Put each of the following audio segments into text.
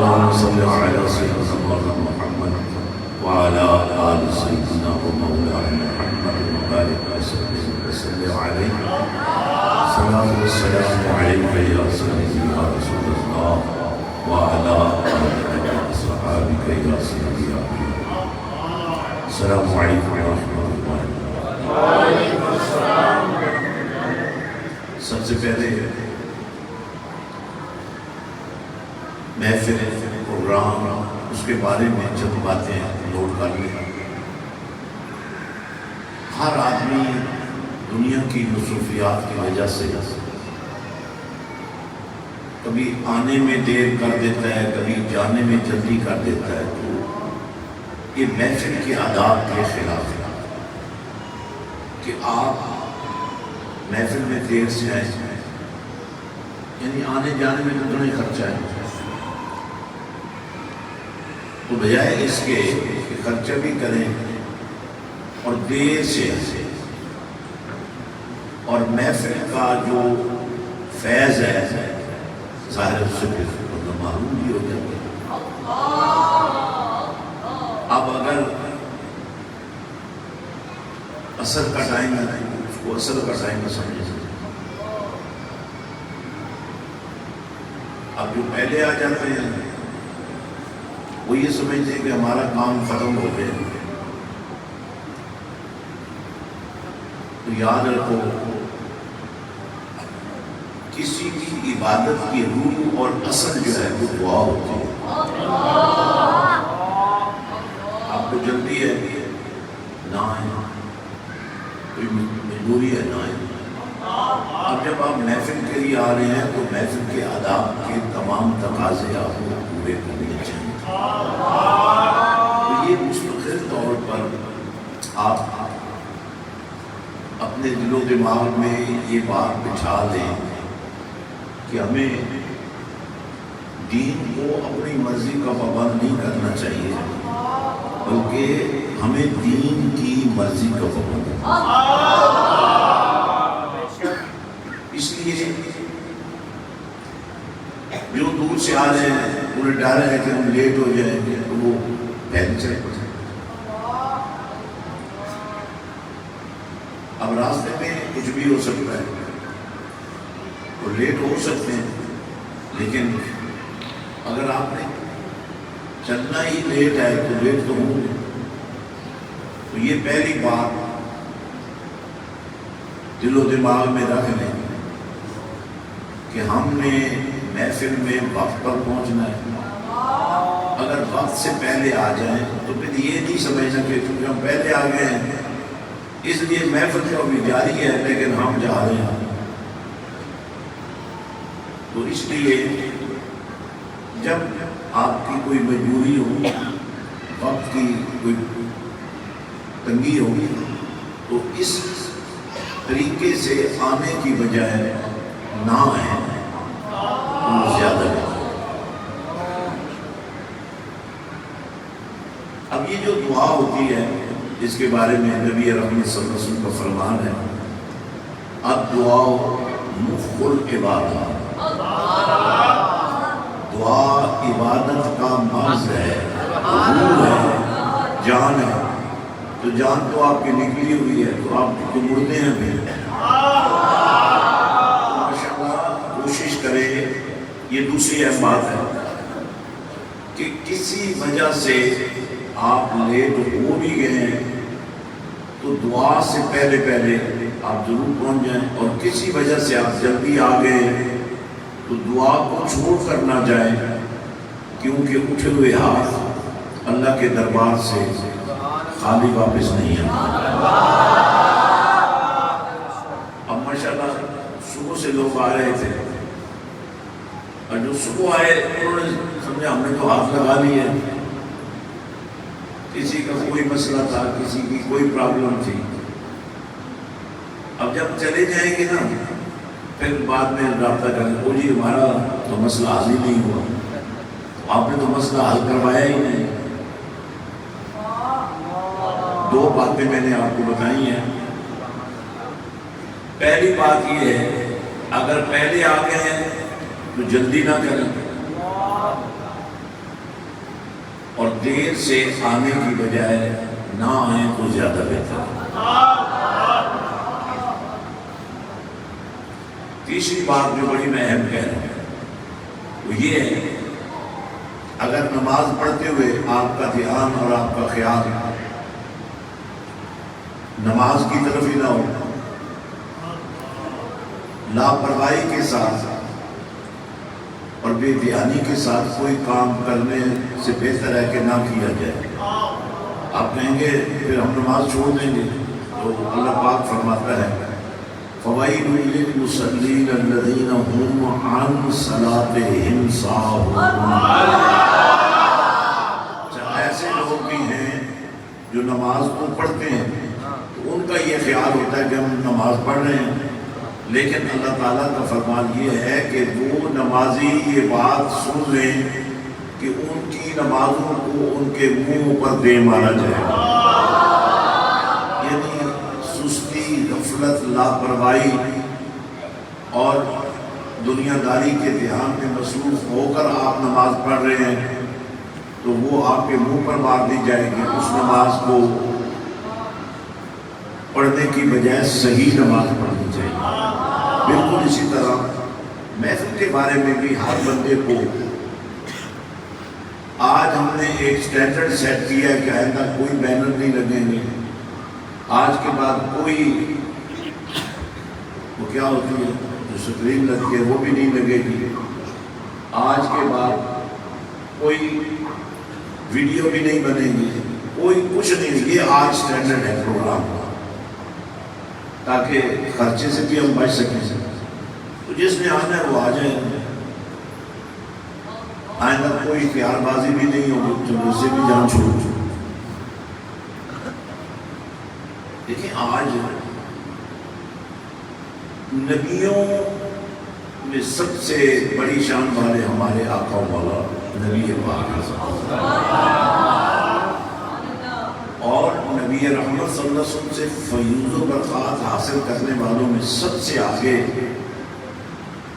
اللهم صل على سيدنا مولانا محمد وعلى آل سيدنا ومولانا محمد وبارك وسلم عليه. الصلاة والسلام عليك يا سيدي يا رسول الله وعلى آلك وصحابك يا سيدي يا حبيب. السلام عليكم ورحمة الله. وعليكم السلام. سب سے پہلے محفل پروگرام اس کے بارے میں چند باتیں نوٹ کر لیں. ہر آدمی دنیا کی مصروفیات کی وجہ سے کبھی آنے میں دیر کر دیتا ہے، کبھی جانے میں جلدی کر دیتا ہے. تو یہ محفل کے آداب کے خلاف ہے کہ آپ محفل میں دیر سے آئیں، یعنی آنے جانے میں کتنا ہی خرچہ ہے. تو بجائے اس کے کہ خرچہ بھی کریں اور دیر سے آئیں، اور محفل کا جو فیض ہے ظاہر اس سے معلوم بھی ہو جاتا ہے. اب اگر اثر کا ٹائم ہے اس کو اثر کا ٹائم نہ سمجھے. اب جو پہلے آ جاتے ہیں وہ یہ سمجھتے ہیں کہ ہمارا کام ختم ہو گیا. تو یاد رکھو کسی بھی عبادت کی روح اور اصل جو ہے وہ دعا ہوتی ہے. آپ کو جلدی ہے نہ آئیں، کوئی مجبوری ہے نہ آئیں. اب جب آپ محفل کے لیے آ رہے ہیں تو محفل کے آداب کے تمام تقاضے آپ کو پورے کرنے چاہیے. تو یہ مستقل طور پر آپ اپنے دل و دماغ میں یہ بات بچھا دیں کہ ہمیں دین کو اپنی مرضی کا پابند نہیں کرنا چاہیے، بلکہ ہمیں دین کی مرضی کا پابند ہے. اس لیے جو دور سے آ رہے ہیں انہیں ڈر ہے کہ ہم لیٹ ہو جائیں گے تو وہ پہلے چلے جائیں. اب راستے میں کچھ بھی ہو سکتا ہے تو لیٹ ہو سکتے ہیں، لیکن اگر آپ نے چلنا ہی لیٹ ہے تو لیٹ تو ہوں گے. تو یہ پہلی بات دل و دماغ میں رکھ لیں کہ ہم نے محفل میں وقت پر پہنچنا ہے. اگر وقت سے پہلے آ جائیں تو پھر یہ نہیں سمجھنا کہ چونکہ ہم پہلے آ گئے ہیں اس لیے محفل تو ابھی جاری ہے لیکن ہم جا رہے ہیں. تو اس لیے جب آپ کی کوئی مجبوری ہو، وقت کی کوئی تنگی ہوگی تو اس طریقے سے آنے کی بجائے نہ آئیں تو زیادہ ہے. اب یہ جو دعا ہوتی ہے اس کے بارے میں نبی رحمت صلی اللہ علیہ وسلم کا فرمان ہے، الدعاء مخ العبادہ. دعا عبادت کا مغز ہے، روح ہے، جان ہے. تو جان تو آپ کی نکلی ہوئی ہے تو آپ کو مڑتے ہیں پھر. ماشاءاللہ کوشش کریں. یہ دوسری اہم بات ہے کہ کسی وجہ سے آپ لیٹ ہو بھی گئے ہیں تو دعا سے پہلے آپ ضرور پہنچ جائیں، اور کسی وجہ سے آپ جلدی آ گئے تو دعا کو چھوڑ کر نہ جائیں، کیونکہ اٹھے ہوئے ہاتھ اللہ کے دربار سے خالی واپس نہیں آتے. اب ماشاءاللہ صبح سے لوگ آ رہے تھے اور جو صبح آئے انہوں نے سمجھا ہم نے تو ہاتھ لگا لی ہے. کسی کا کوئی مسئلہ تھا، کسی کی کوئی پرابلم تھی. اب جب چلے جائیں گے نا پھر بعد میں رابطہ کریں وہ جی ہمارا تو مسئلہ حل ہی نہیں ہوا، آپ نے تو مسئلہ حل کروایا ہی نہیں. دو باتیں میں نے آپ کو بتائی ہیں. پہلی بات یہ ہے اگر پہلے آ گئے ہیں تو جلدی نہ کریں. دیر سے آنے کی بجائے نہ آئیں تو زیادہ بہتر ہے۔ تیسری بات جو بڑی میں اہم کہہ رہا ہوں وہ یہ ہے، اگر نماز پڑھتے ہوئے آپ کا دھیان اور آپ کا خیال نماز کی طرف ہی نہ ہو، لاپرواہی کے ساتھ اور بے دھیانی کے ساتھ کوئی کام کرنے سے بہتر ہے کہ نہ کیا جائے۔ آپ کہیں گے پھر ہم نماز چھوڑ دیں گے، تو اللہ پاک فرماتا ہے فَوَيْلٌ لِّلْمُصَلِّينَ الَّذِينَ هُمْ عَنْ صَلَاتِهِمْ سَاهُونَ۔ ایسے لوگ بھی ہیں جو نماز کو پڑھتے ہیں تو ان کا یہ خیال ہوتا ہے کہ ہم نماز پڑھ رہے ہیں، لیکن اللہ تعالیٰ کا فرمان یہ ہے کہ وہ نمازی یہ بات سن لیں کہ ان کی نمازوں کو ان کے منہ پر دے مارا جائے گا، یعنی سستی، غفلت، لاپرواہی اور دنیا داری کے دھیان میں مصروف ہو کر آپ نماز پڑھ رہے ہیں تو وہ آپ کے منہ پر مار دی جائے گی۔ اس نماز کو پڑھنے کی بجائے صحیح نماز پڑھنی چاہیے۔ بالکل اسی طرح محفل کے بارے میں بھی ہر بندے کو آج ہم نے ایک سٹینڈرڈ سیٹ کیا ہے کہ آئندہ کوئی بینر نہیں لگیں گے، آج کے بعد کوئی وہ کیا ہوتی ہے جو سکرین لگتی ہے وہ بھی نہیں لگے گی، آج کے بعد کوئی ویڈیو بھی نہیں بنے گی، کوئی کچھ نہیں۔ یہ آج سٹینڈرڈ ہے پروگرام کا، تاکہ خرچے سے بھی ہم بچ سکیں۔ تو جس نے آنا ہے وہ آ جائے، آئندہ کوئی خیال بازی بھی نہیں ہوگی، جو اس سے بھی جان چھوڑ۔ دیکھیں آج نبیوں میں سب سے بڑی شان والے ہمارے آقا والا نبی پاک اور نبی رحمت صلی اللہ علیہ وسلم سے فیوض و برکات حاصل کرنے والوں میں سب سے آگے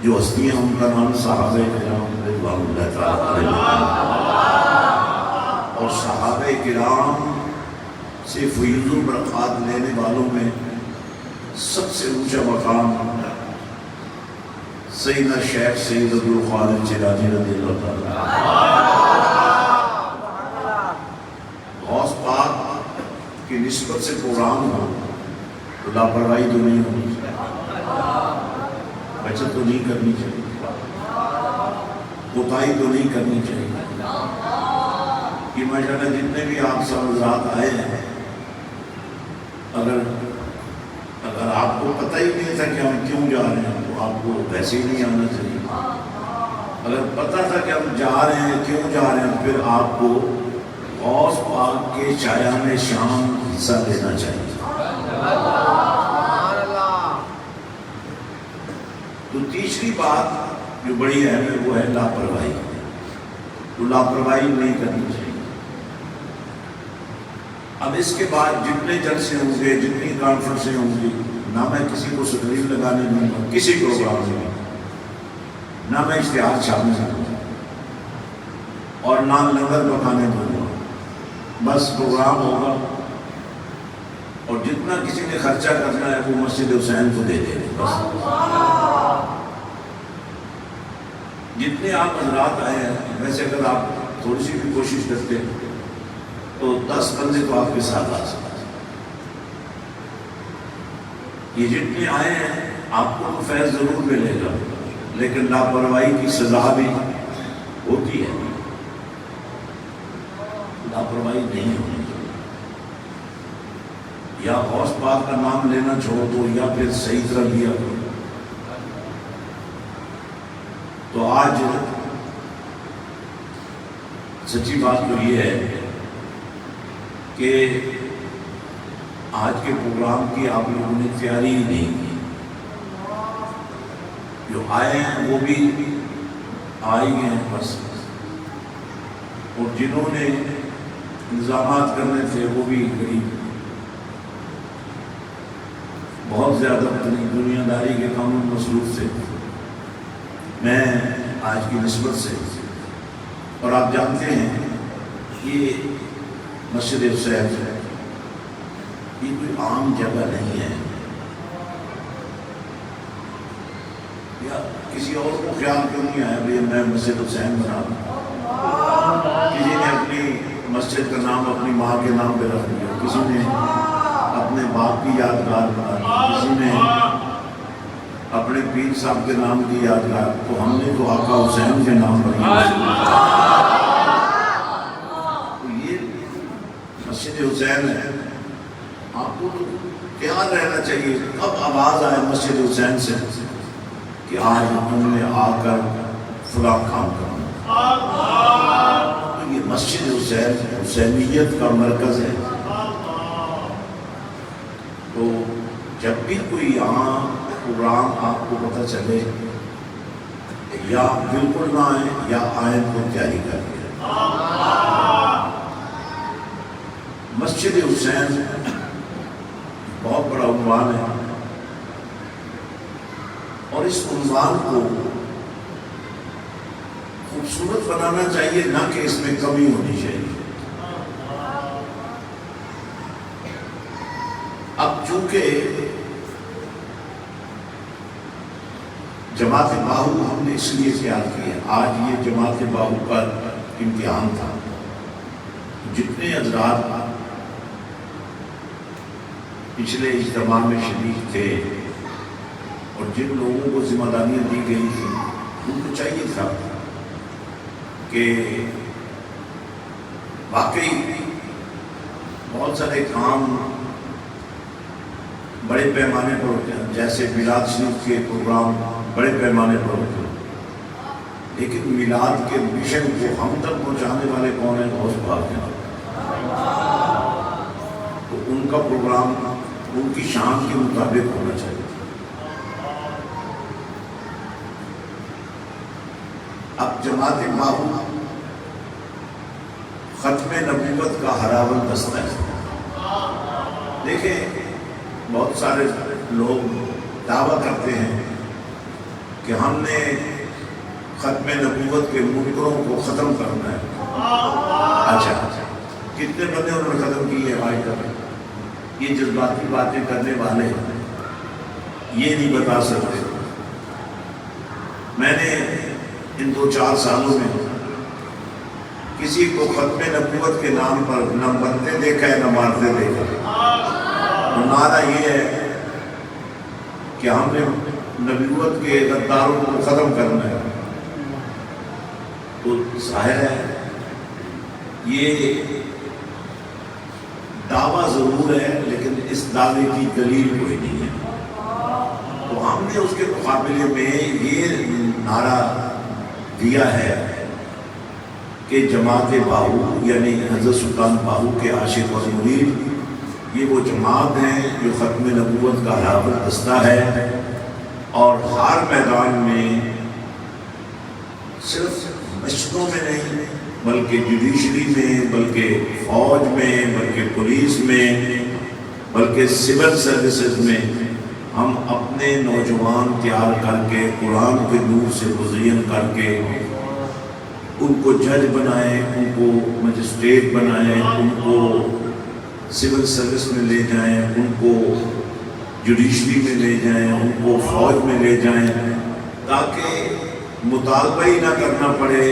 جو ہستیاں ان کا نام صحابہ کرام رضوان اللہ تعالی علیہم، اور صحابہ کرام سے فیوض و برکات لینے والوں میں سب سے اونچا مقام سیدنا شیخ سید عبدالخالق چراغی رضی اللہ تعالی غوث پاک کی نسبت سے پروگرام ہو تو لاپرواہی تو نہیں ہونی چاہیے، بچت تو نہیں کرنی چاہیے، کوتاہی تو نہیں کرنی چاہیے۔ یہ ماشاءاللہ جتنے بھی آپ سب حضرات آئے ہیں، اگر آپ کو پتہ ہی نہیں تھا کہ ہم کیوں جا رہے ہیں تو آپ کو ویسے ہی نہیں آنا چاہیے، اگر پتہ تھا کہ ہم جا رہے ہیں کیوں جا رہے ہیں پھر آپ کو غوث پاک کے شایان شان حصہ لینا چاہیے۔ تو تیسری بات جو بڑی اہم ہے وہ ہے لاپرواہی، تو لاپرواہی نہیں کرنی چاہیے۔ اب اس کے بعد جتنے جلسے ہوں گے، جتنی کانفرنسیں ہوں گی، نہ میں کسی کو سکرین لگانے دوں گا کسی پروگرام میں، نہ میں اشتہار چھاپنے دوں گا اور نہ لنگر پکانے دوں گا، بس پروگرام ہوگا اور جتنا کسی نے خرچہ کرنا ہے وہ مسجد حسین کو دے دیں، بس جتنے آپ حضرات آئے ہیں۔ ویسے اگر آپ تھوڑی سی بھی کوشش کرتے تو 10 بندے تو آپ کے ساتھ آ سکتے ہیں۔ یہ جتنے آئے ہیں آپ کو تو فیض ضرور ملے گا، لیکن لاپرواہی کی سزا بھی ہوتی ہے، لاپرواہی نہیں ہونی چاہیے۔ یا غوث پاک کا نام لینا چھوڑ دو یا پھر صحیح طرح لیا کرو۔ تو آج سچی بات تو یہ ہے کہ آج کے پروگرام کی آپ لوگوں نے تیاری ہی نہیں کی، جو آئے ہیں وہ بھی آ ہی گئے ہیں بس، اور جنہوں نے انتظامات کرنے تھے وہ بھی قریب بہت زیادہ دنیا داری کے کاموں میں مصروف تھے۔ میں آج کی نسبت سے، اور آپ جانتے ہیں یہ مسجد حسین یہ کوئی عام جگہ نہیں ہے، یا کسی اور کو خیال کیوں نہیں آیا بھئی میں مسجد حسین بنا دوں؟ کسی نے اپنی مسجد کا نام اپنی ماں کے نام پہ رکھ دیا، کسی نے اپنے باپ کی یادگار بنا دی، کسی نے اپنے پیر صاحب کے نام کی یادگار، تو ہم نے تو آقا حسین کے نام بنا تو یہ مسجد حسین ہے۔ آپ کو تو خیال رہنا چاہیے، اب آواز آئے مسجد حسین سے کہ آج تم نے آ کر فلاں کام کرنا، تو یہ مسجد حسین حسینیت کا مرکز ہے۔ تو جب بھی کوئی یہاں پروگرام آپ کو پتہ چلے، یا بالکل نہ آئیں یا آئیں تو تیاری کر لیں۔ مسجد حسین بہت بڑا عنوان ہے، اور اس عنوان کو خوبصورت بنانا چاہیے، نہ کہ اس میں کمی ہونی چاہیے۔ اب چونکہ جماعت باہو ہم نے اس لیے تیار کیا، آج یہ جماعت باہو کا امتحان تھا، جتنے حضرات پچھلے اجتماع میں شریک تھے اور جن لوگوں کو ذمہ داریاں دی گئی تھیں، ان کو چاہیے تھا کہ واقعی بہت سارے کام بڑے پیمانے پر ہوتے ہیں، جیسے میلاد شریف کے پروگرام بڑے پیمانے پر ہوتے ہیں، لیکن میلاد کے مشن کو ہم تک پہنچانے والے کون ہیں؟ غوث پاک ہیں۔ تو ان کا پروگرام ان کی شان کے مطابق ہونا چاہیے۔ اب جماعت باہو ختم نبوت کا ہراول دستہ ہے۔ دیکھیں بہت سارے لوگ دعویٰ کرتے ہیں کہ ہم نے ختم نبوت کے منکروں کو ختم کرنا ہے۔ اچھا کتنے بندے انہوں نے ختم کی ہے؟ آج تک یہ جذباتی باتیں کرنے والے یہ نہیں بتا سکتے۔ میں نے ان 2-4 سالوں میں کسی کو ختم نبوت کے نام پر نہ مرتے دیکھا ہے نہ مارتے دیکھا۔ ہمارا یہ ہے کہ ہم نے نبوت کے غداروں کو ختم کرنا ہے، تو ظاہر ہے یہ دعویٰ ضرور ہے، لیکن اس دعوے کی دلیل کوئی نہیں ہے۔ تو ہم نے اس کے مقابلے میں یہ نعرہ دیا ہے کہ جماعت باہو یعنی حضرت سلطان باہو کے عاشق اور مرید یہ وہ جماعت ہیں جو ختم نبوت کا ہراول دستہ ہے، اور ہر میدان میں صرف مسجدوں میں نہیں بلکہ جوڈیشری میں، بلکہ فوج میں، بلکہ پولیس میں، بلکہ سول سروسز میں ہم اپنے نوجوان تیار کر کے قرآن کے نور سے مزین کر کے ان کو جج بنائیں، ان کو مجسٹریٹ بنائیں، ان کو سول سروس میں لے جائیں، ان کو جوڈیشری میں لے جائیں، ان کو فوج میں لے جائیں، تاکہ مطالبہ ہی نہ کرنا پڑے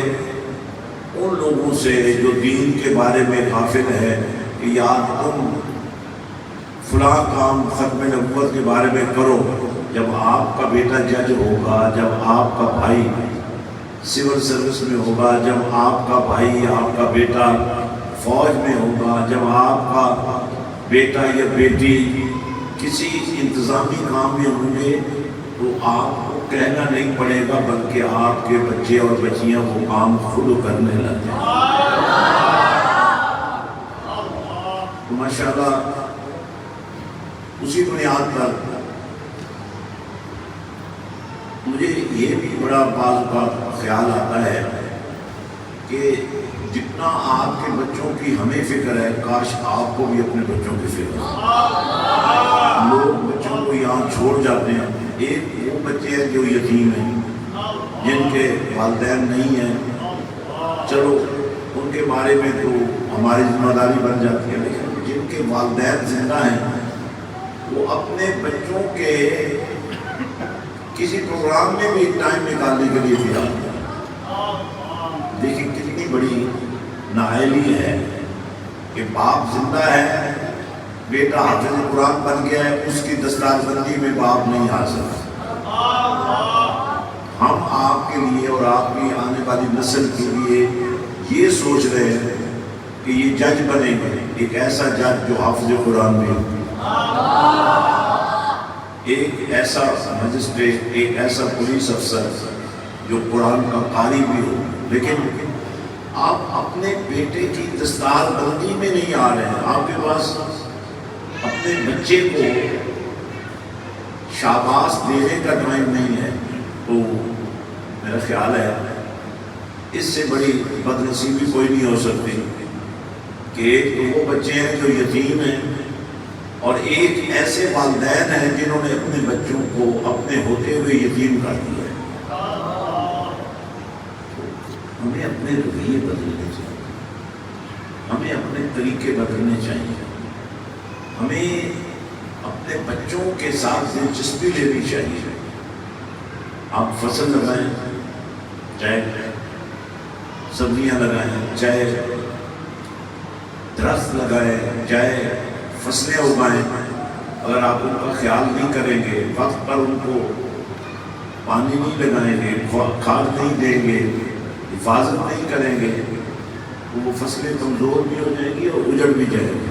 ان لوگوں سے جو دین کے بارے میں غافل ہے کہ یار تم فلاں کام ختم نبوت کے بارے میں کرو۔ جب آپ کا بیٹا جج ہوگا، جب آپ کا بھائی سول سروس میں ہوگا، جب آپ کا بھائی آپ کا بیٹا فوج میں ہوگا، جب آپ کا بیٹا یا بیٹی کسی انتظامی کام میں ہوں گے، تو آپ کو کہنا نہیں پڑے گا بلکہ آپ کے بچے اور بچیاں وہ کام خود کرنے لگ جائیں۔ تو ماشاءاللہ اسی بنیاد پر مجھے یہ بھی بڑا بعض اوقات خیال آتا ہے کہ جتنا آپ کے بچوں کی ہمیں فکر ہے، کاش آپ کو بھی اپنے بچوں کی فکر ہے۔ لوگ بچوں کو یہاں چھوڑ جاتے ہیں، ایک وہ بچے ہیں جو یتیم ہیں، جن کے والدین نہیں ہیں، چلو ان کے بارے میں تو ہماری ذمہ داری بن جاتی ہے، لیکن جن کے والدین زندہ ہیں وہ اپنے بچوں کے کسی پروگرام میں بھی ٹائم نکالنے کے لیے تیار ہیں۔ دیکھیں کتنی بڑی نااہلی ہے کہ باپ زندہ ہے، بیٹا حافظ قرآن بن گیا ہے، اس کی دستار بندی میں باپ نہیں آ سکتا۔ ہم آپ کے لیے اور آپ کی آنے والی نسل کے لیے یہ سوچ رہے ہیں کہ یہ جج بنے گا، ایک ایسا جج جو حافظ قرآن میں ہو، ایک ایسا مجسٹریٹ، ایک ایسا پولیس افسر جو قرآن کا قاری بھی ہو۔ لیکن آپ اپنے بیٹے کی دستار بندی میں نہیں آ رہے ہیں، آپ کے پاس اپنے بچے کو شاباش دینے کا ٹائم نہیں ہے، تو میرا خیال ہے اس سے بڑی بدنصیبی کوئی نہیں ہو سکتی کہ ایک تو وہ بچے ہیں جو یتیم ہیں، اور ایک ایسے والدین ہیں جنہوں نے اپنے بچوں کو اپنے ہوتے ہوئے یتیم کر دیا ہے۔ ہمیں اپنے رویے بدلنے چاہیے، ہمیں اپنے طریقے بدلنے چاہیے، ہمیں اپنے بچوں کے ساتھ دلچسپی لینی چاہیے۔ آپ فصل لگائیں، چاہے سبزیاں لگائیں، چاہے درخت لگائیں، چاہے فصلیں اگائیں، اگر آپ ان کا خیال نہیں کریں گے، وقت پر ان کو پانی نہیں لگائیں گے، کھاد نہیں دیں گے، حفاظت نہیں کریں گے، تو وہ فصلیں کمزور بھی ہو جائیں گی اور اجڑ بھی جائیں گی۔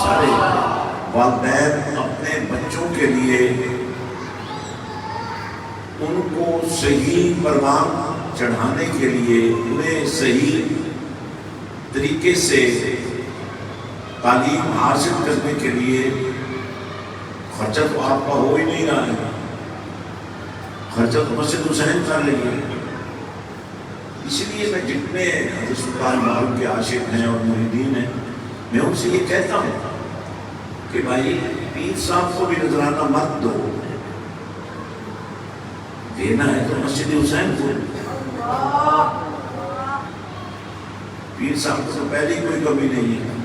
سارے والدین اپنے بچوں کے لیے ان کو صحیح پروان چڑھانے کے لیے، انہیں صحیح طریقے سے تعلیم حاصل کرنے کے لیے خرچہ تو آپ کا ہو ہی نہیں رہا ہے، خرچہ تو مسجد حسین کر رہی ہے۔ اسی لیے میں جتنے حضرت سلطان محمود کے عاشق ہیں اور مریدین ہیں، میں ان سے یہ کہتا ہوں کہ بھائی پیر صاحب کو بھی نذرانہ مت دو، دینا ہے تو مسجد حسین کو۔ پیر صاحب کو تو پہلے کوئی کمی نہیں ہے،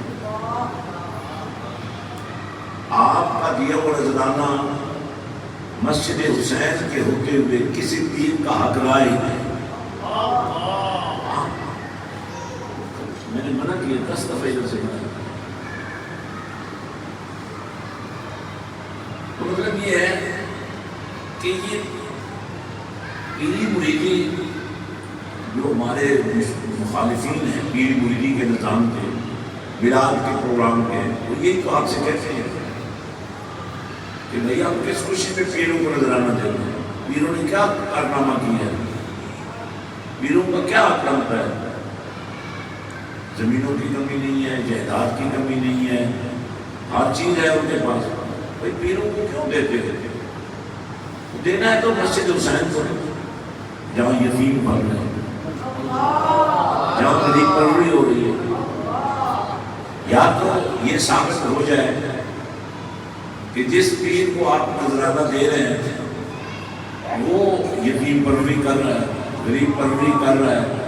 آپ کا دیا ہوا نذرانہ مسجد حسین کے ہوتے ہوئے کسی پیر کا حق رائے نہیں۔ میں نے منع کیا 10 دفعہ ادھر سے منع کیا۔ تو مطلب یہ ہے کہ یہ پیری مریدی جو ہمارے مخالفین ہیں پیری مریدی کے نظام کے، میلاد کے پروگرام کے، وہ یہی تو آپ سے کہتے ہیں کہ بھئی آپ کس خوشی میں پیروں کو نذرانہ دیتے ہیں؟ پیروں نے کیا کارنامہ کیا ہے؟ پیروں کا کیا حق بنتا ہے؟ زمینوں کی کمی نہیں ہے، جائیداد کی کمی نہیں ہے، ہر چیز ہے ان کے پاس، بھئی پیروں کو کیوں دیتے ہیں؟ دینا ہے تو مسجد حسین کو، جہاں یتیم پل رہے ہیں، جہاں غریب پروری ہو رہی ہے۔ یا تو یہ ثابت ہو جائے کہ جس پیر کو آپ نذرانہ دے رہے ہیں وہ یتیم پروری کر رہا ہے، غریب پروری کر رہا ہے،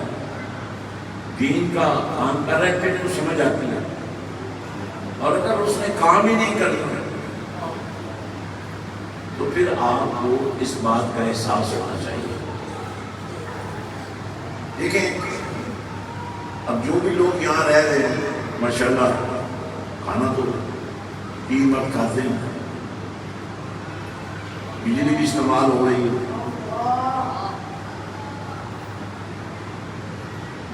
دین کا کام کر رہا ہے، پھر تو سمجھ آتی ہے۔ اور اگر اس نے کام ہی نہیں کرنا تو پھر آپ کو اس بات کا احساس ہونا چاہیے۔ دیکھیں اب جو بھی لوگ یہاں رہ رہے ہیں ماشاءاللہ کھانا تو 3 وقت کھاتے ہیں، بجلی بھی استعمال ہو رہی ہے،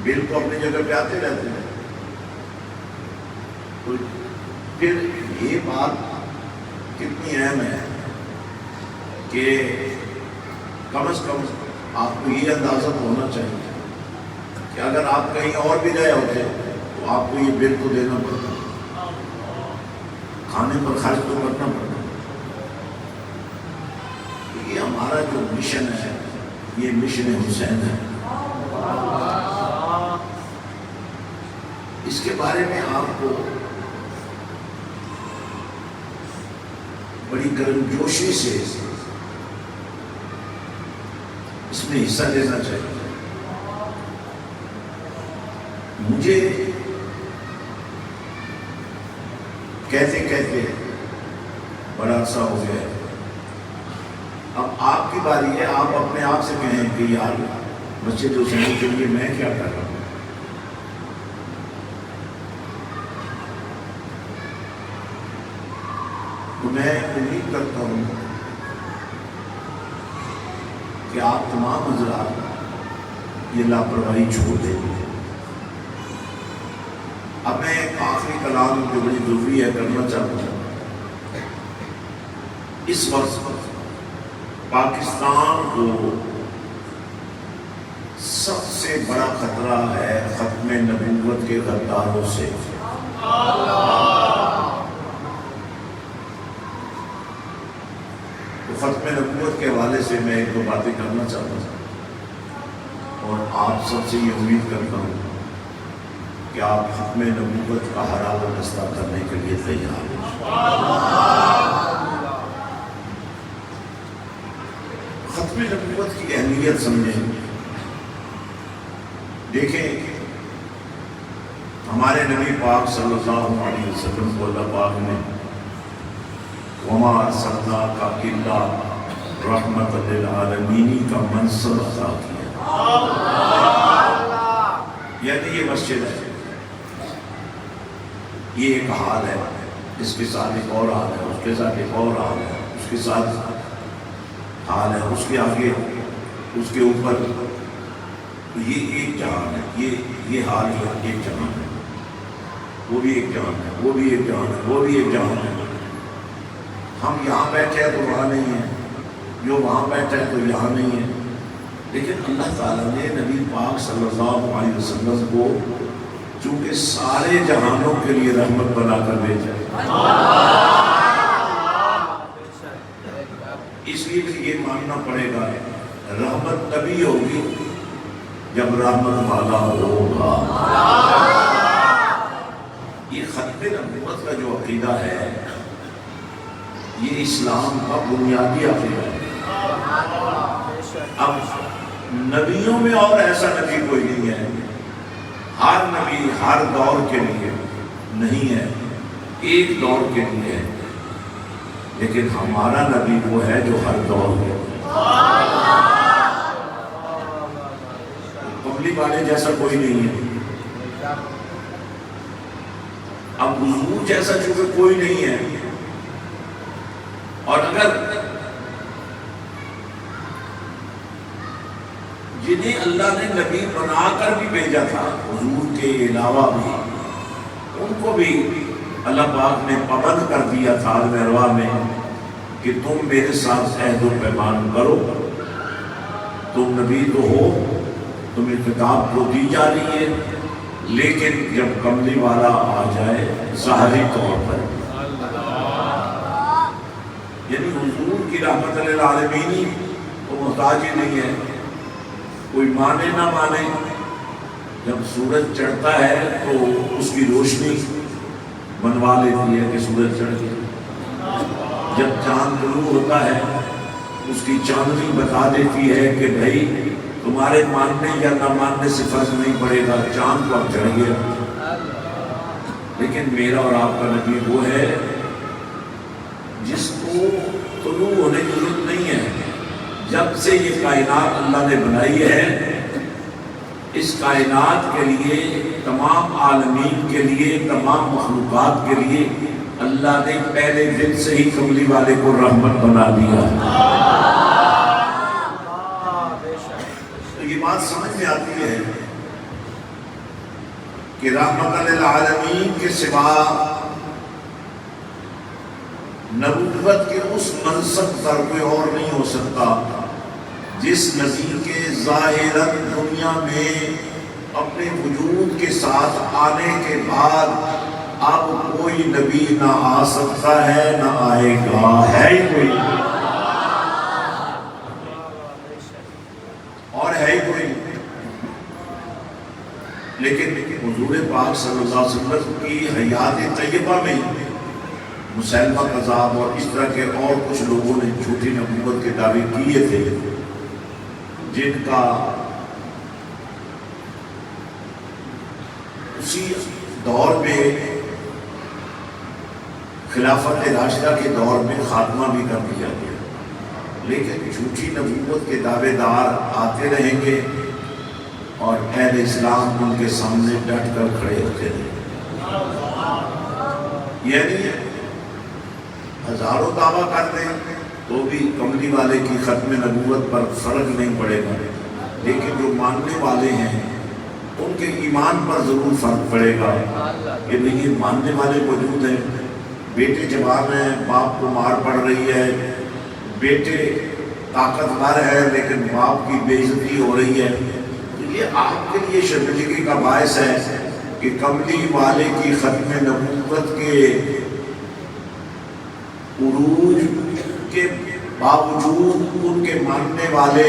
بل تو اپنی جگہ پہ آتے رہتے ہیں، تو پھر یہ بات کتنی اہم ہے کہ کم از کم آپ کو یہ اندازہ ہونا چاہیے کہ اگر آپ کہیں اور بھی گئے ہوتے تو آپ کو یہ بل تو دینا پڑتا، کھانے پر خرچ تو کرنا پڑتا۔ یہ ہمارا جو مشن ہے یہ مشن حسین ہے۔ اس کے بارے میں آپ کو بڑی گرمجوشی سے اس میں حصہ لینا چاہیے۔ مجھے کہتے کہتے بڑا عرصہ ہو گیا ہے، اب آپ کی باری ہے، آپ اپنے آپ سے کہیں کہ یار مسجد حسین کے لیے میں کیا کر رہا ہوں۔ تو میں امید کرتا ہوں کہ آپ تمام حضرات یہ لاپرواہی چھوڑ دیں گے۔ اب میں ایک آخری کلام جو بڑی ضروری ہے کرنا چاہتا ہوں۔ اس وقت پاکستان کو سب سے بڑا خطرہ ہے ختم نبوت کے غداروں سے۔ تو ختم نبوت کے حوالے سے میں ایک دو باتیں کرنا چاہتا ہوں اور آپ سب سے یہ امید کرتا ہوں کہ آپ ختم نبوت کا ہرا و دستہ کرنے کے لیے تیار ہیں۔ ختم نبوت کی اہمیت سمجھیں۔ دیکھیں ہمارے نبی پاک صلی اللہ علیہ وسلم کو اللہ پاک نے وما ارسلناک الا رحمۃ للعالمین کا منصب عطا کیا۔ یعنی یہ مسجد ہے، یہ ایک حال ہے، اس کے ساتھ ایک اور حال ہے، اس کے ساتھ ایک اور حال ہے، اس کے ساتھ حال ہے، اس کے آگے اس کے اوپر یہ ایک جہان ہے، یہ حال ہے، ایک جہان ہے، وہ بھی ایک جہان ہے، وہ بھی ایک جہان ہے، وہ بھی ایک جہان ہے۔ ہم یہاں بیٹھے ہیں تو وہاں نہیں ہیں، جو وہاں بیٹھے ہیں تو یہاں نہیں ہے، لیکن اللہ تعالیٰ نے نبی پاک صلی اللہ علیہ وسلم کو چونکہ سارے جہانوں کے لیے رحمت بنا کر بھیجا، اس لیے یہ ماننا پڑے گا رحمت تبھی ہوگی جب رحمت والا ہوگا۔ یہ ختم نبوت کا جو عقیدہ ہے یہ اسلام کا بنیادی عقیدہ ہے۔ اب نبیوں میں اور ایسا نبی کوئی نہیں ہے، ہر نبی ہر دور کے لیے نہیں ہے، ایک دور کے لیے ہے، لیکن ہمارا نبی وہ ہے جو ہر دور میں۔ قبلی والے جیسا کوئی نہیں ہے، اب حضور جیسا چونکہ کوئی نہیں ہے، اور اگر جنہیں اللہ نے نبی بنا کر بھی بھیجا تھا حضور کے علاوہ بھی، ان کو بھی اللہ پاک نے پابند کر دیا تھا عالم ارواح میں کہ تم میرے ساتھ عہد و پیمان کرو، تم نبی تو ہو، تمہیں کتاب تو دی جا رہی ہے، لیکن جب کملی والا آ جائے ظاہری طور پر، یعنی حضور کی رحمت للعالمین تو محتاج ہی نہیں ہے، کوئی مانے نہ مانے، جب سورج چڑھتا ہے تو اس کی روشنی بنوا لیتی ہے کہ سورج چڑھ گیا، جب چاند طلوع ہوتا ہے اس کی چاندنی بتا دیتی ہے کہ بھائی تمہارے ماننے یا نہ ماننے سے فرق نہیں پڑے گا، چاند کو اب چڑھ گیا۔ لیکن میرا اور آپ کا نبی وہ ہے جس کو طلوع ہونے کی ضرورت نہیں ہے، جب سے یہ کائنات اللہ نے بنائی ہے، اس کائنات کے لیے، تمام عالمین کے لیے، تمام مخلوقات کے لیے اللہ نے پہلے دن سے ہی کملی والے کو رحمت بنا دیا۔ تو یہ بات سمجھ میں آتی ہے کہ رحمت للعالمین کے سوا نبوت کے اس منصب پر کوئی اور نہیں ہو سکتا جس نبی کے ظاہراً دنیا میں اپنے وجود کے ساتھ آنے کے بعد اب کوئی نبی نہ آ سکتا ہے نہ آئے گا، ہے ہی کوئی اور ہے ہی کوئی۔ لیکن حضور پاک صلی اللہ علیہ وسلم کی حیات طیبہ میں مسلمہ کذاب اور اس طرح کے اور کچھ لوگوں نے جھوٹی نبوت کے دعوے کیے تھے، اسی دور میں خلافت راشدہ کے دور میں خاتمہ بھی کر دیا گیا، لیکن جھوٹی نبوت کے دعوے دار آتے رہیں گے اور اہل اسلام ان کے سامنے ڈٹ کر کھڑے ہوتے رہیں گے۔ یعنی ہزاروں دعویٰ کر دیں تو بھی کملی والے کی ختم نبوت پر فرق نہیں پڑے گا، لیکن جو ماننے والے ہیں ان کے ایمان پر ضرور فرق پڑے گا کہ نہیں ماننے والے موجود ہیں، بیٹے جوان ہیں، باپ کو مار پڑ رہی ہے، بیٹے طاقتور ہے لیکن باپ کی بے عزتی ہو رہی ہے، تو یہ آپ کے لیے شرمندگی کا باعث ہے کہ کملی والے کی ختم نبوت کے عروج کے باوجود ان کے ماننے والے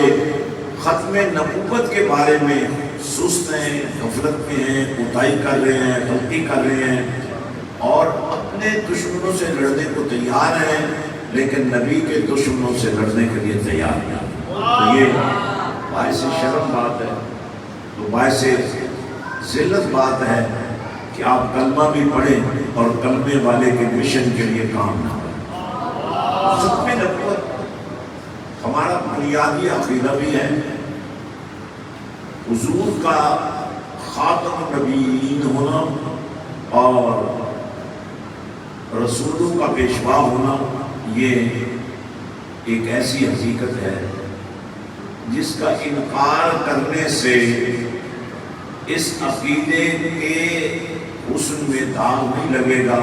ختم نبوت کے بارے میں سست ہیں، غفلت میں ہیں، کوتاہی کر رہے ہیں، غلطی کر رہے ہیں اور اپنے دشمنوں سے لڑنے کو تیار ہیں لیکن نبی کے دشمنوں سے لڑنے کے لیے تیار نہیں۔ تو یہ باعث شرم بات ہے، تو باعث ذلت بات ہے کہ آپ کلمہ بھی پڑھیں اور کلمے والے کے مشن کے لیے کام نہ کریں۔ ختم نبوت ہمارا بنیادی عقیدہ بھی ہے، حضور کا خاتم النبیین ہونا اور رسولوں کا پیشوا ہونا یہ ایک ایسی حقیقت ہے جس کا انکار کرنے سے اس عقیدے کے حسن میں داغ نہیں لگے گا،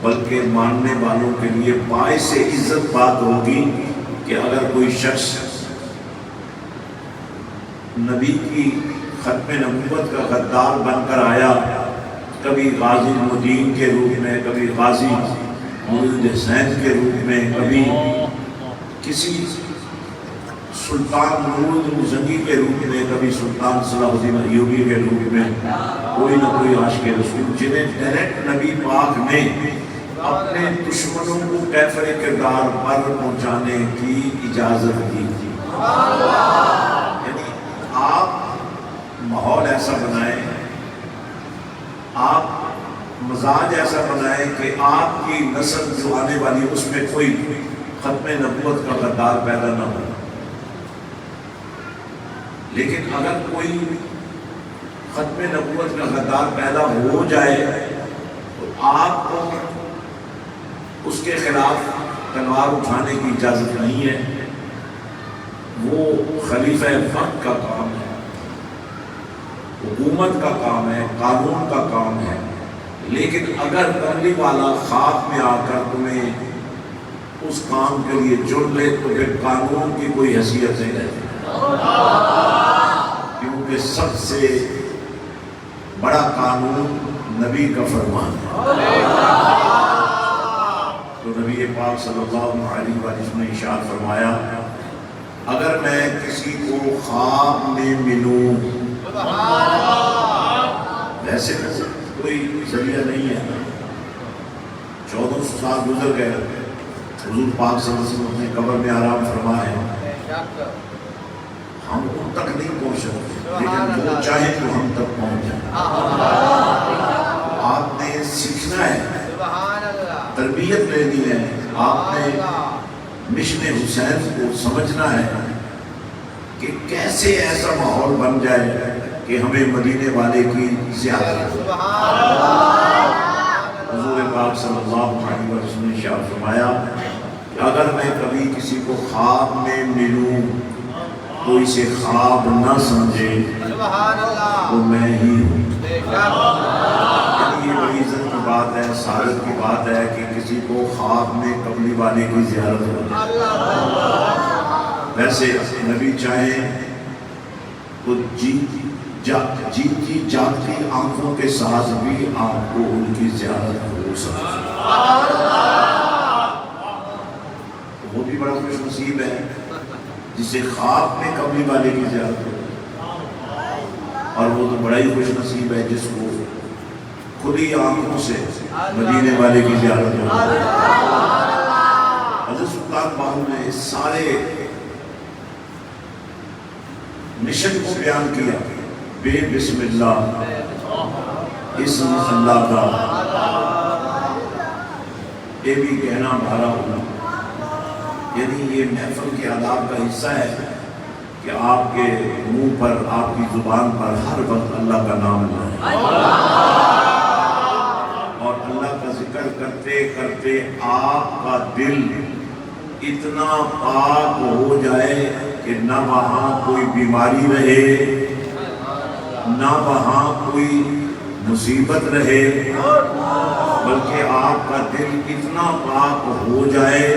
بلکہ ماننے والوں کے لیے باعث عزت بات ہوگی کہ اگر کوئی شخص نبی کی ختم نبوت کا غدار بن کر آیا، کبھی غازی المدین کے روپ میں، کبھی غازی مولود حسین کے روپ میں، کبھی کسی سلطان مرود مزنگی کے روپ میں، کبھی سلطان صلاح الدین ایوبی کے روپ میں، کوئی نہ کوئی عاشق رسول جنہیں ڈائریکٹ نبی پاک نے اپنے دشمنوں کو کیفر کردار پر پہنچانے کی اجازت دی تھی۔ یعنی آپ ماحول ایسا بنائیں، آپ مزاج ایسا بنائیں کہ آپ کی نسل جو آنے والی اس میں کوئی ختم نبوت کا غدار پیدا نہ ہو، لیکن اگر کوئی ختم نبوت کا غدار پیدا ہو جائے تو آپ کو اس کے خلاف تلوار اٹھانے کی اجازت نہیں ہے، وہ خلیفہ وقت کا کام ہے، حکومت کا کام ہے، قانون کا کام ہے، لیکن اگر کملی والا خواب میں آ کر تمہیں اس کام کے لیے چن لے تو پھر قانون کی کوئی حیثیت نہیں رہتی، کیونکہ سب سے بڑا قانون نبی کا فرمان ہے۔ تو نبی پاک صلی اللہ علیہ وسلم نے ارشاد فرمایا، اگر میں کسی کو خواب میں ملوں، ویسے کوئی ذریعہ نہیں ہے، 14 سال گزر گئے، حضور پاک صلی اللہ علیہ وسلم اپنے قبر میں آرام فرمائے، ہم ان تک نہیں پہنچ سکتے، لیکن وہ چاہیں تو ہم تک پہنچ جائیں۔ آپ نے سیکھنا ہے، تربیت لینی ہے، آپ نے مشن حسین کو سمجھنا ہے کہ کیسے ایسا ماحول بن جائے کہ ہمیں مدینے والے کی زیارت ہو۔ حضور پاک صلی اللہ علیہ وسلم نے ارشاد فرمایا کہ اگر میں کبھی کسی کو خواب میں ملوں تو اسے خواب نہ سمجھے، وہ میں ہی ہوں۔ یہ بڑی عزت کی بات ہے، سعادت کی بات ہے کہ کسی کو خواب میں قبلی والے کی زیارت ہو۔ ویسے نبی چاہیں تو جیتی جاگتی آنکھوں کے ساتھ بھی آپ کو ان کی زیارت ہو سکتی، وہ بھی بڑا خوش نصیب ہے جسے خواب میں قبلی والے کی زیارت ہو، اور وہ تو بڑا ہی خوش نصیب ہے جس کو کھلی آنکھوں سے مدینے والے کی زیارت ہو۔ حضرت سلطان باہو نے اس سارے مشن کو بیان کیا، بے بسم اللہ اسم اللہ کا یہ بھی کہنا بھارا ہونا، یعنی یہ محفل کے آداب کا حصہ ہے کہ آپ کے منہ پر، آپ کی زبان پر ہر وقت اللہ کا نام لے اور اللہ کا ذکر کرتے کرتے آپ کا دل اتنا پاک ہو جائے کہ نہ وہاں کوئی بیماری رہے، نہ وہاں کوئی مصیبت رہے، بلکہ آپ کا دل اتنا پاک ہو جائے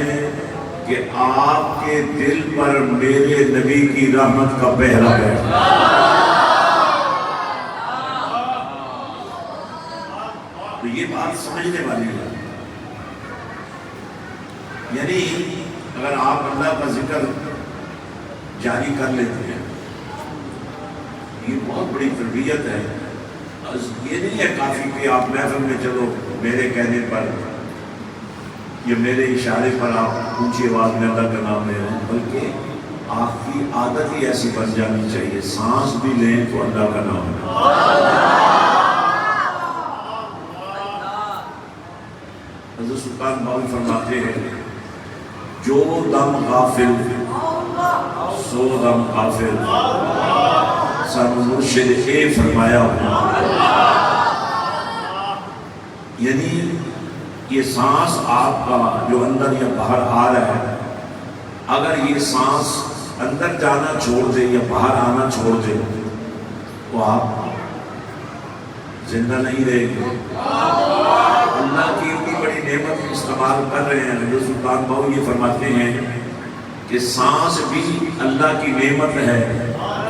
کہ آپ کے دل پر میرے نبی کی رحمت کا پہرا ہے۔ تو یہ بات سمجھنے والی ہے، یعنی اگر آپ اللہ کا ذکر جاری کر لیتے ہیں، یہ بہت بڑی تربیت ہے۔ یہ نہیں ہے کافی کہ آپ محفل میں چلو میرے کہنے پر یا میرے اشارے پر آپ اونچی آواز میں اللہ کا نام لے رہے ہیں، بلکہ آپ کی عادت ہی ایسی بن جانی چاہیے، سانس بھی لیں تو اللہ کا نام لیں۔ حضرت سلطان باوی فرماتے ہیں جو دم غافل سو دم غافل، سر مرشد اے فرمایا ہوا، یعنی یہ سانس آپ کا جو اندر یا باہر آ رہا ہے، اگر یہ سانس اندر جانا چھوڑ دے یا باہر آنا چھوڑ دے تو آپ زندہ نہیں رہے گے۔ اللہ کی اتنی بڑی نعمت استعمال کر رہے ہیں۔ حضرت سلطان باؤ یہ فرماتے ہیں کہ سانس بھی اللہ کی نعمت ہے،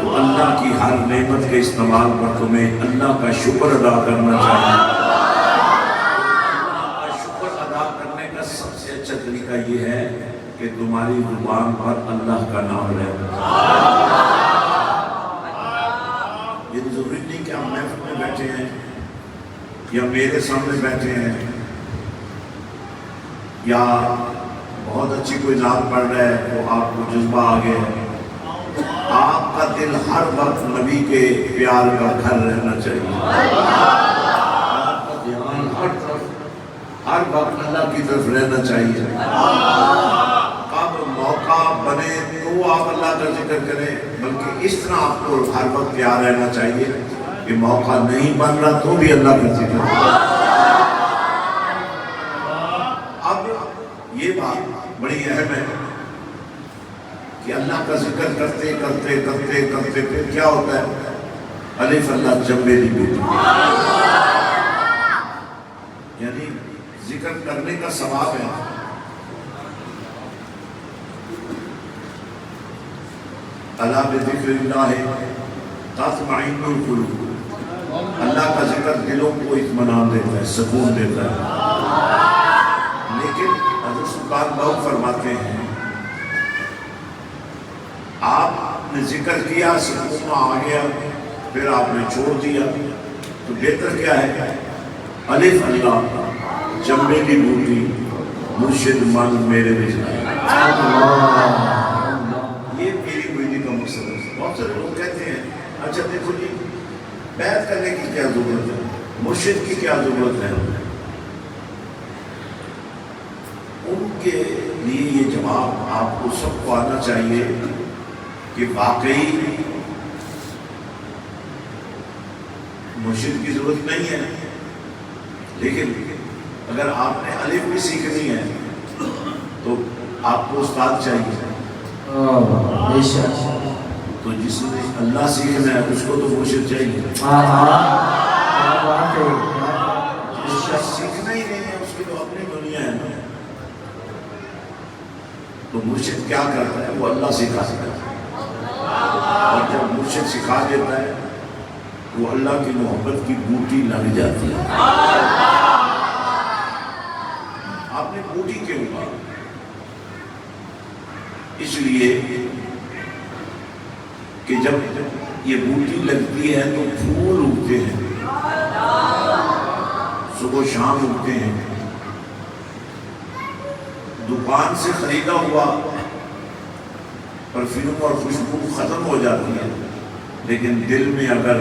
تو اللہ کی ہر نعمت کے استعمال پر تمہیں اللہ کا شکر ادا کرنا چاہیے۔ اللہ کا شکر ادا کرنے کا سب سے اچھا طریقہ یہ ہے کہ تمہاری زبان پر اللہ کا نام رہے۔ یہ ضروری نہیں کہ ہم محفل میں بیٹھے ہیں یا میرے سامنے بیٹھے ہیں یا بہت اچھی کوئی نعت پڑھ رہا ہے تو آپ کو جذبہ آ گیا۔ آپ کا دل ہر وقت نبی کے پیار کا گھر رہنا چاہیے، آپ کا دھیان ہر وقت اللہ کی طرف رہنا چاہیے۔ کب موقع بنے تو آپ اللہ کا ذکر کریں، بلکہ اس طرح آپ کو ہر وقت پیار رہنا چاہیے کہ موقع نہیں بن رہا تو بھی اللہ کا ذکر کریں۔ اب یہ بات بڑی اہم ہے کہ اللہ کا ذکر کرتے کرتے کرتے کرتے پھر کیا ہوتا ہے؟ الف اللہ جمبیلی بیٹی، یعنی ذکر کرنے کا ثواب ہے۔ الا بذکر اللہ تطمئن القلوب، اللہ کا ذکر دلوں کو اطمینان دیتا ہے، سکون دیتا ہے۔ لیکن حضرت سلطان باؤ فرماتے ہیں آپ نے ذکر کیا، سکون آ گیا، پھر آپ نے چھوڑ دیا، تو بہتر کیا ہے؟ الف اللہ چمبیلی بوٹی مرشد من میرے بجائے، یہ میری بیٹی کا مقصد ہے۔ بہت سارے لوگ کہتے ہیں اچھا دیکھو جی بیعت کرنے کی کیا ضرورت ہے، مرشد کی کیا ضرورت ہے؟ ان کے لیے یہ جواب آپ کو سب کو آنا چاہیے کہ واقعی مرشد کی ضرورت نہیں ہے، لیکن اگر آپ نے الف بھی سیکھنی ہے تو آپ کو استاد چاہیے۔ تو جس نے اللہ سیکھنا ہے اس کو تو مرشد چاہیے۔ جس کا سیکھنا ہی نہیں ہے اس کی تو اپنی دنیا ہے نا۔ تو مرشد کیا کرتا ہے؟ وہ اللہ سکھاتا ہے، اور جب مرشد سکھا دیتا ہے وہ اللہ کی محبت کی بوٹی لگ جاتی ہے۔ آپ نے بوٹی کیوں کہا؟ اس لیے کہ جب یہ بوٹی لگتی ہے تو پھول اگتے ہیں، صبح شام اگتے ہیں۔ دکان سے خریدا ہوا پرفیوم اور خوشبو ختم ہو جاتی ہے، لیکن دل میں اگر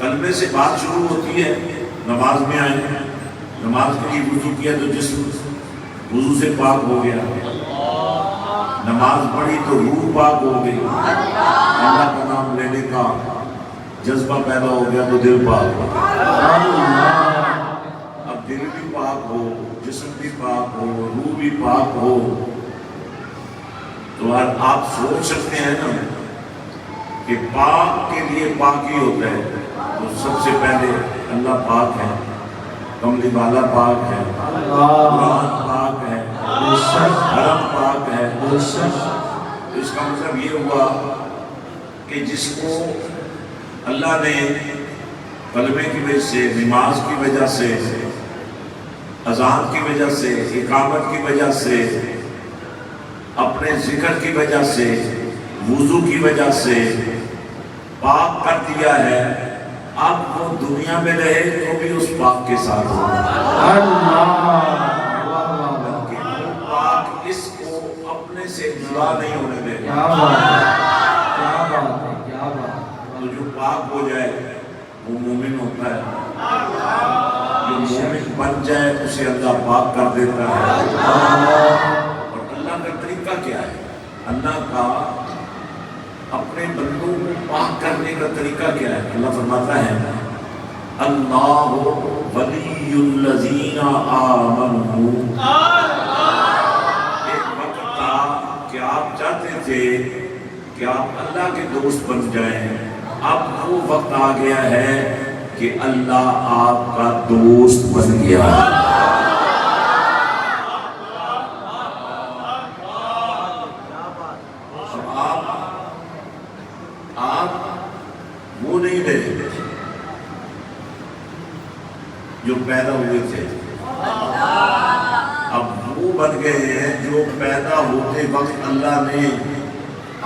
کلمے سے بات شروع ہوتی ہے، نماز میں آئے، نماز کے لیے وضو کیا تو جسم وضو سے پاک ہو گیا، نماز پڑھی تو روح پاک ہو گئی، اللہ کا نام لینے کا جذبہ پیدا ہو گیا تو دل پاک ہو گیا۔ اب دل بھی پاک ہو، جسم بھی پاک ہو، روح بھی پاک ہو، تو آپ سوچ سکتے ہیں نا کہ پاک کے لیے پاک ہی ہوتا ہے، تو سب سے پہلے اللہ پاک ہے، کملی والا پاک ہے، قرآن پاک ہے، حرم پاک ہے۔ اس کا مطلب یہ ہوا کہ جس کو اللہ نے کلمے کی وجہ سے، نماز کی وجہ سے، اذان کی وجہ سے، اقامت کی وجہ سے، اپنے ذکر کی وجہ سے، وضو کی وجہ سے پاک کر دیا ہے، اب وہ دنیا میں رہے تو بھی اس پاک کے ساتھ ہو، بلکہ وہ پاک اس کو اپنے سے جدا نہیں ہونے دے گا۔ تو جو پاک ہو جائے وہ مومن ہوتا ہے، جو مومن بن جائے اسے اللہ پاک کر دیتا ہے۔ اور اللہ کا طریقہ کیا ہے؟ اللہ کا اپنے بندوں کو پاک کرنے کا طریقہ کیا ہے؟ اللہ فرماتا ہے اللہ ولی الذین آمنوا۔ ایک وقت تھا کہ آپ چاہتے تھے کہ آپ اللہ کے دوست بن جائیں، اب وہ وقت آ گیا ہے کہ اللہ آپ کا دوست بن گیا ہے۔ آپ وہ نہیں رہے جو پیدا ہوئے تھے، اب وہ بن گئے ہیں جو پیدا ہوتے وقت اللہ نے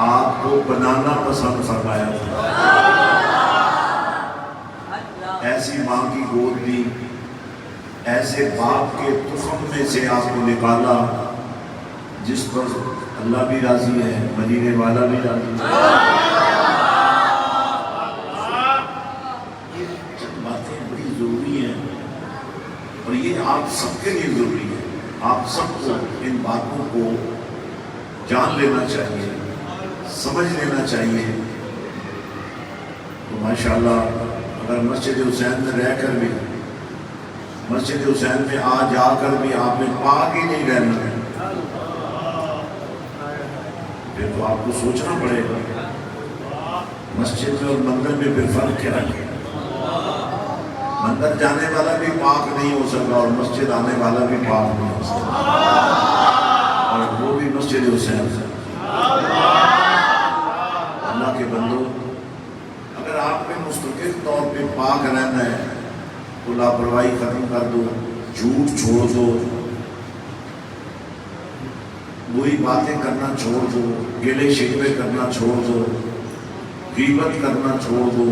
آپ کو بنانا پسند فرمایا تھا۔ ایسی ماں کی گود دی، ایسے باپ کے تخم میں سے آپ کو نکالا جس پر اللہ بھی راضی ہے، مدینے والا بھی راضی ہے۔ اور یہ آپ سب کے لیے ضروری ہے، آپ سب کو ان باتوں کو جان لینا چاہیے، سمجھ لینا چاہیے۔ تو ماشاءاللہ اگر مسجد حسین میں رہ کر بھی، مسجد حسین میں جا کر بھی آپ نے پاک ہی نہیں رہنا ہے، پھر تو آپ کو سوچنا پڑے گا مسجد میں اور مندر میں پھر فرق کیا ہے۔ مندر جانے والا بھی پاک نہیں ہو سکا اور مسجد آنے والا بھی پاک نہیں ہو سکا، اور وہ بھی مسجد حسین سے۔ اللہ کے بندو، اگر آپ میں مستقل طور پہ پاک رہنا ہے تو لاپرواہی ختم کر دو، جھوٹ چھوڑ دو، بری باتیں کرنا چھوڑ دو، گلے شکوے کرنا چھوڑ دو، غیبت کرنا چھوڑ دو،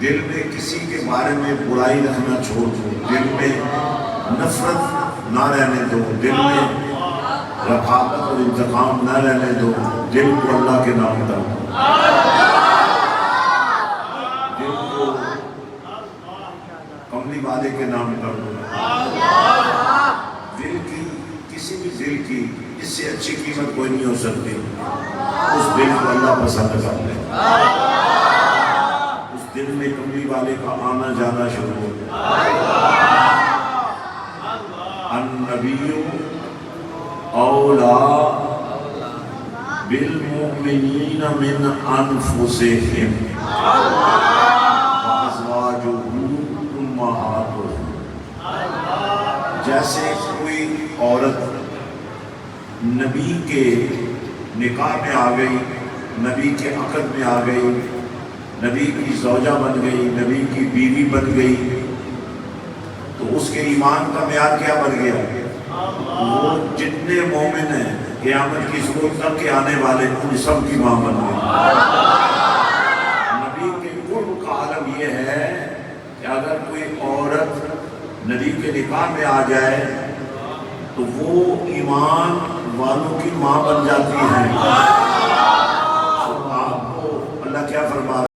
دل میں کسی کے بارے میں برائی رکھنا چھوڑ دو، دل میں نفرت نہ رہنے دو، دل میں رقابت اور انتقام نہ رہنے دو، دل کو اللہ کے نام کر دو، دل کو کملی والے کے نام کر دو۔ دل کی، کسی بھی دل کی اس سے اچھی قیمت کوئی نہیں ہو سکتی، اس دل کو اللہ پسند کر لے، دل میں کملی والے کا آنا جانا شروع ہو گیا۔ النبی اولا بالمؤمنین من انفسہم وازواجہ امہاتہم۔ جیسے کوئی عورت نبی کے نکاح میں آ گئی، نبی کے عقد میں آ گئی، نبی کی زوجہ بن گئی، نبی کی بیوی بن گئی، تو اس کے ایمان کا معیار کیا بن گیا؟ وہ جتنے مومن ہیں قیامت کی صبح تک کے آنے والے ان سب کی ماں بن گئی۔ نبی کے قرب کا عالم یہ ہے کہ اگر کوئی عورت نبی کے نکاح میں آ جائے تو وہ ایمان والوں کی ماں بن جاتی ہے۔ آپ کو اللہ کیا فرما